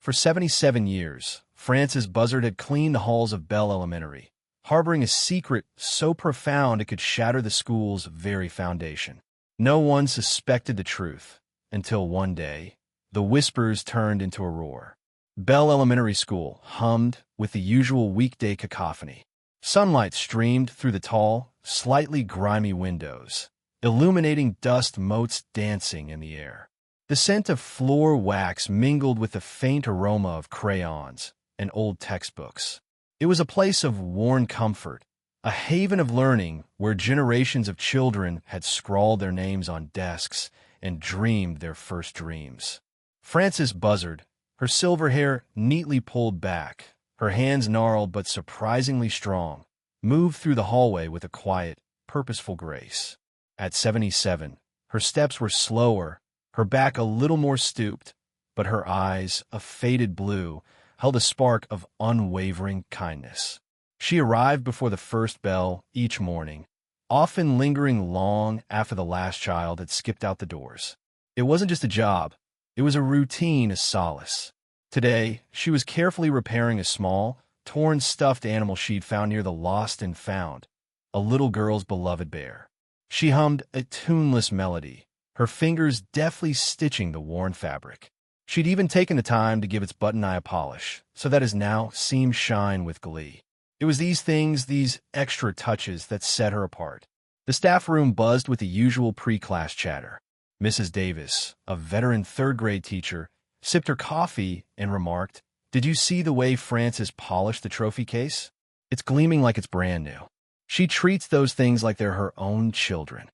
For 77 years, Francis Buzzard had cleaned the halls of Bell Elementary, harboring a secret so profound it could shatter the school's very foundation. No one suspected the truth until one day, the whispers turned into a roar. Bell Elementary School hummed with the usual weekday cacophony. Sunlight streamed through the tall, slightly grimy windows, illuminating dust motes dancing in the air. The scent of floor wax mingled with the faint aroma of crayons and old textbooks. It was a place of worn comfort, a haven of learning where generations of children had scrawled their names on desks and dreamed their first dreams. Francis Buzzard, her silver hair neatly pulled back, her hands gnarled but surprisingly strong, moved through the hallway with a quiet, purposeful grace. At 77, her steps were slower, her back a little more stooped, but her eyes, a faded blue, held a spark of unwavering kindness. She arrived before the first bell each morning, often lingering long after the last child had skipped out the doors. It wasn't just a job, it was a routine, a solace. Today, she was carefully repairing a small, torn stuffed animal she'd found near the lost and found, a little girl's beloved bear. She hummed a tuneless melody, her fingers deftly stitching the worn fabric. She'd even taken the time to give its button-eye a polish, so that his now seemed shine with glee. It was these things, these extra touches, that set her apart. The staff room buzzed with the usual pre-class chatter. Mrs. Davis, a veteran third-grade teacher, sipped her coffee and remarked, "Did you see the way Frances polished the trophy case? It's gleaming like it's brand new." She treats those things like they're her own children.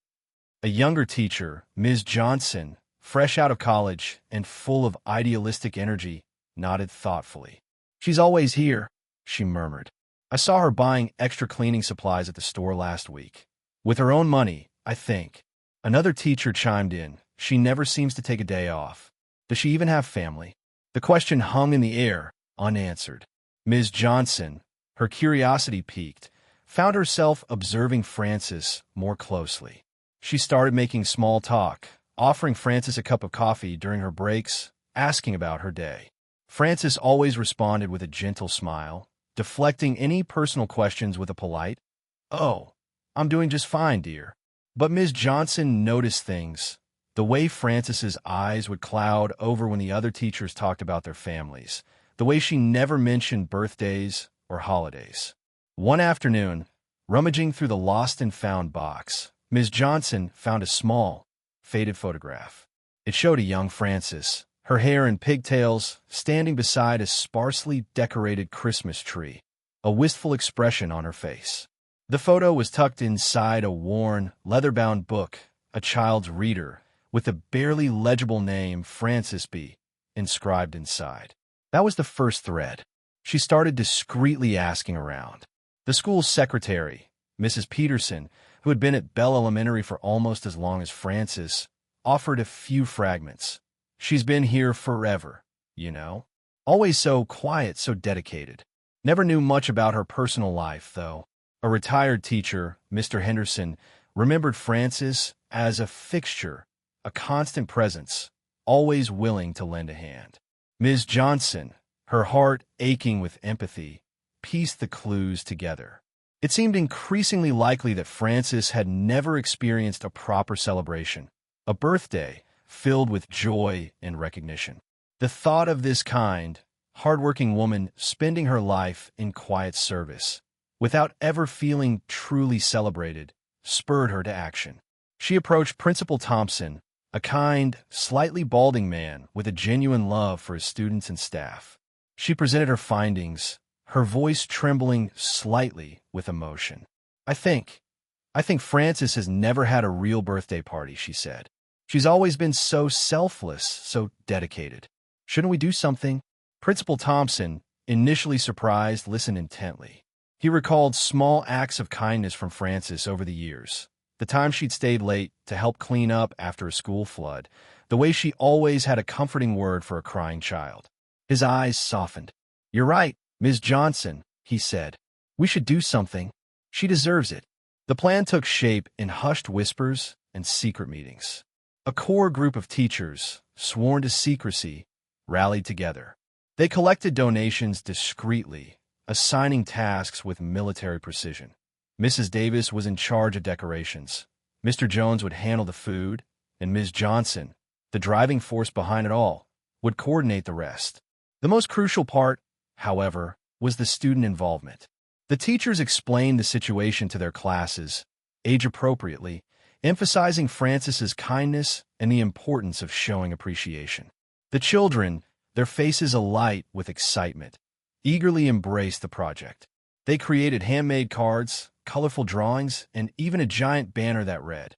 A younger teacher, Ms. Johnson, fresh out of college and full of idealistic energy, nodded thoughtfully. "She's always here," she murmured. "I saw her buying extra cleaning supplies at the store last week. With her own money, I think." Another teacher chimed in. "She never seems to take a day off. Does she even have family?" The question hung in the air, unanswered. Ms. Johnson, her curiosity piqued, found herself observing Frances more closely. She started making small talk, offering Frances a cup of coffee during her breaks, asking about her day. Frances always responded with a gentle smile, deflecting any personal questions with a polite, "Oh, I'm doing just fine, dear." But Ms. Johnson noticed things. The way Frances's eyes would cloud over when the other teachers talked about their families. The way she never mentioned birthdays or holidays. One afternoon, rummaging through the lost and found box, Ms. Johnson found a small, faded photograph. It showed a young Frances, her hair in pigtails, standing beside a sparsely decorated Christmas tree, a wistful expression on her face. The photo was tucked inside a worn, leather-bound book, a child's reader, with the barely legible name Francis B. inscribed inside. That was the first thread. She started discreetly asking around. The school's secretary, Mrs. Peterson, who had been at Bell Elementary for almost as long as Francis, offered a few fragments. "She's been here forever, you know. Always so quiet, so dedicated. Never knew much about her personal life, though." A retired teacher, Mr. Henderson, remembered Frances as a fixture, a constant presence, always willing to lend a hand. Ms. Johnson, her heart aching with empathy, pieced the clues together. It seemed increasingly likely that Frances had never experienced a proper celebration, a birthday filled with joy and recognition. The thought of this kind, hardworking woman spending her life in quiet service, without ever feeling truly celebrated, spurred her to action. She approached Principal Thompson, a kind, slightly balding man with a genuine love for his students and staff. She presented her findings, her voice trembling slightly with emotion. I think Frances has never had a real birthday party," she said. "She's always been so selfless, so dedicated. Shouldn't we do something?" Principal Thompson, initially surprised, listened intently. He recalled small acts of kindness from Frances over the years. The time she'd stayed late to help clean up after a school flood. The way she always had a comforting word for a crying child. His eyes softened. "You're right, Ms. Johnson," he said. "We should do something. She deserves it." The plan took shape in hushed whispers and secret meetings. A core group of teachers, sworn to secrecy, rallied together. They collected donations discreetly, assigning tasks with military precision. Mrs. Davis was in charge of decorations. Mr. Jones would handle the food, and Ms. Johnson, the driving force behind it all, would coordinate the rest. The most crucial part, however, was the student involvement. The teachers explained the situation to their classes, age-appropriately, emphasizing Francis's kindness and the importance of showing appreciation. The children, their faces alight with excitement, eagerly embraced the project. They created handmade cards, colorful drawings, and even a giant banner that read,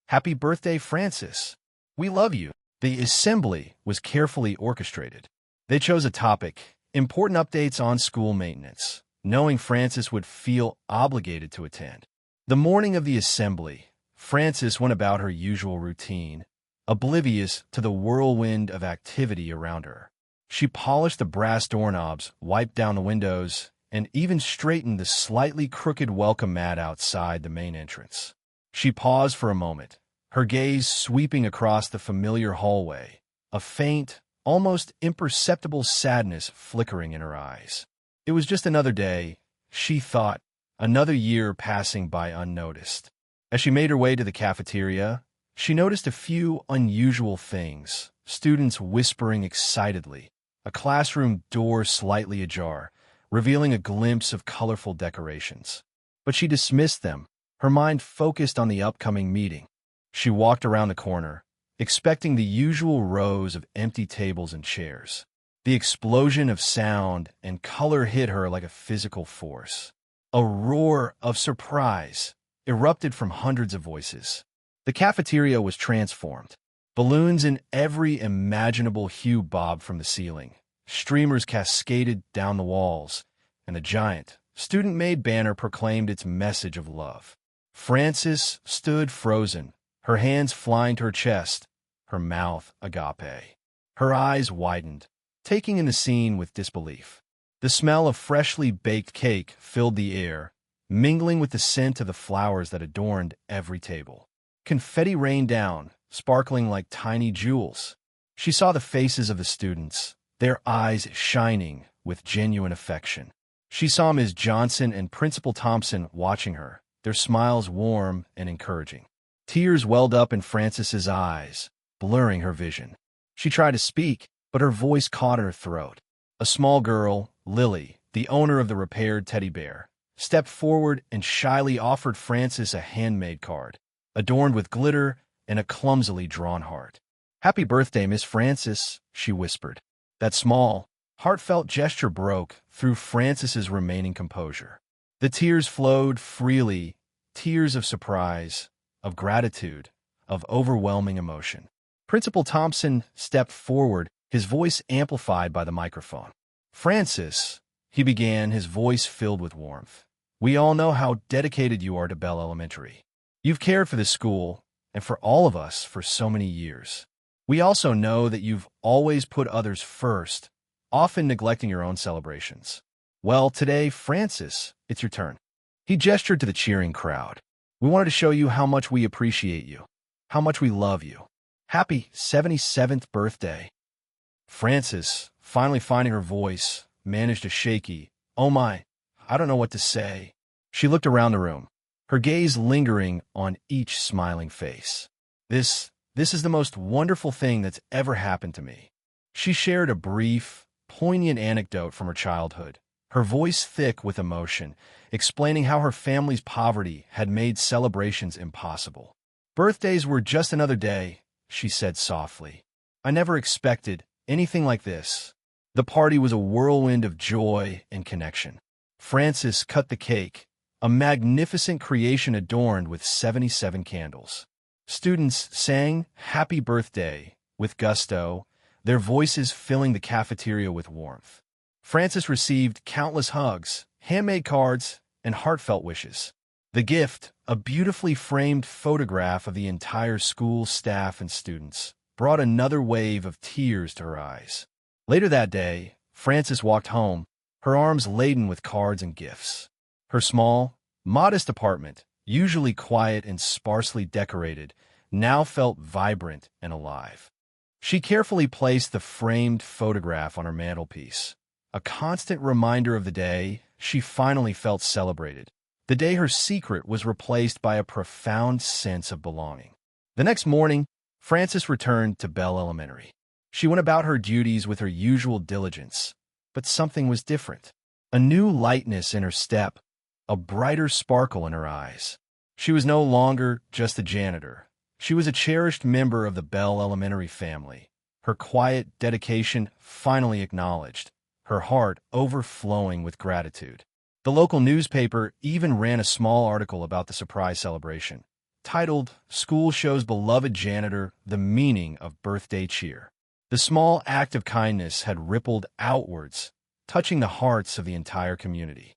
"Happy birthday, Francis! We love you." The assembly was carefully orchestrated. They chose a topic, important updates on school maintenance, knowing Francis would feel obligated to attend. The morning of the assembly, Francis went about her usual routine, oblivious to the whirlwind of activity around her. She polished the brass doorknobs, wiped down the windows, and even straightened the slightly crooked welcome mat outside the main entrance. She paused for a moment, her gaze sweeping across the familiar hallway, a faint, almost imperceptible sadness flickering in her eyes. It was just another day, she thought, another year passing by unnoticed. As she made her way to the cafeteria, she noticed a few unusual things, students whispering excitedly, a classroom door slightly ajar, revealing a glimpse of colorful decorations. But she dismissed them, her mind focused on the upcoming meeting. She walked around the corner, expecting the usual rows of empty tables and chairs. The explosion of sound and color hit her like a physical force. A roar of surprise erupted from hundreds of voices. The cafeteria was transformed. Balloons in every imaginable hue bobbed from the ceiling. Streamers cascaded down the walls, and a giant, student-made banner proclaimed its message of love. Francis stood frozen, her hands flying to her chest, her mouth agape. Her eyes widened, taking in the scene with disbelief. The smell of freshly baked cake filled the air, mingling with the scent of the flowers that adorned every table. Confetti rained down, sparkling like tiny jewels. She saw the faces of the students, their eyes shining with genuine affection. She saw Ms. Johnson and Principal Thompson watching her, their smiles warm and encouraging. Tears welled up in Francis's eyes, blurring her vision. She tried to speak, but her voice caught her throat. A small girl, Lily, the owner of the repaired teddy bear, stepped forward and shyly offered Francis a handmade card, adorned with glitter and a clumsily drawn heart. "Happy birthday, Miss Francis," she whispered. That small, heartfelt gesture broke through Francis's remaining composure. The tears flowed freely, tears of surprise, of gratitude, of overwhelming emotion. Principal Thompson stepped forward, his voice amplified by the microphone. "Francis," he began, his voice filled with warmth, "we all know how dedicated you are to Bell Elementary. You've cared for this school, and for all of us for so many years. We also know that you've always put others first, often neglecting your own celebrations. Well, today, Francis, it's your turn." He gestured to the cheering crowd. "We wanted to show you how much we appreciate you, how much we love you. Happy 77th birthday." Francis, finally finding her voice, managed a shaky, "Oh my, I don't know what to say." She looked around the room, her gaze lingering on each smiling face. This is the most wonderful thing that's ever happened to me." She shared a brief, poignant anecdote from her childhood, her voice thick with emotion, explaining how her family's poverty had made celebrations impossible. "Birthdays were just another day," she said softly. "I never expected anything like this." The party was a whirlwind of joy and connection. Francis cut the cake, a magnificent creation adorned with 77 candles. Students sang "Happy Birthday" with gusto, their voices filling the cafeteria with warmth. Francis received countless hugs, handmade cards, and heartfelt wishes. The gift, a beautifully framed photograph of the entire school staff and students, brought another wave of tears to her eyes. Later that day, Francis walked home, her arms laden with cards and gifts. Her small, modest apartment, usually quiet and sparsely decorated, now felt vibrant and alive. She carefully placed the framed photograph on her mantelpiece. A constant reminder of the day she finally felt celebrated. The day her secret was replaced by a profound sense of belonging. The next morning, Frances returned to Bell Elementary. She went about her duties with her usual diligence, but something was different. A new lightness in her step, a brighter sparkle in her eyes. She was no longer just a janitor. She was a cherished member of the Bell Elementary family, her quiet dedication finally acknowledged, her heart overflowing with gratitude. The local newspaper even ran a small article about the surprise celebration, titled, "School Shows Beloved Janitor the Meaning of Birthday Cheer." The small act of kindness had rippled outwards, touching the hearts of the entire community.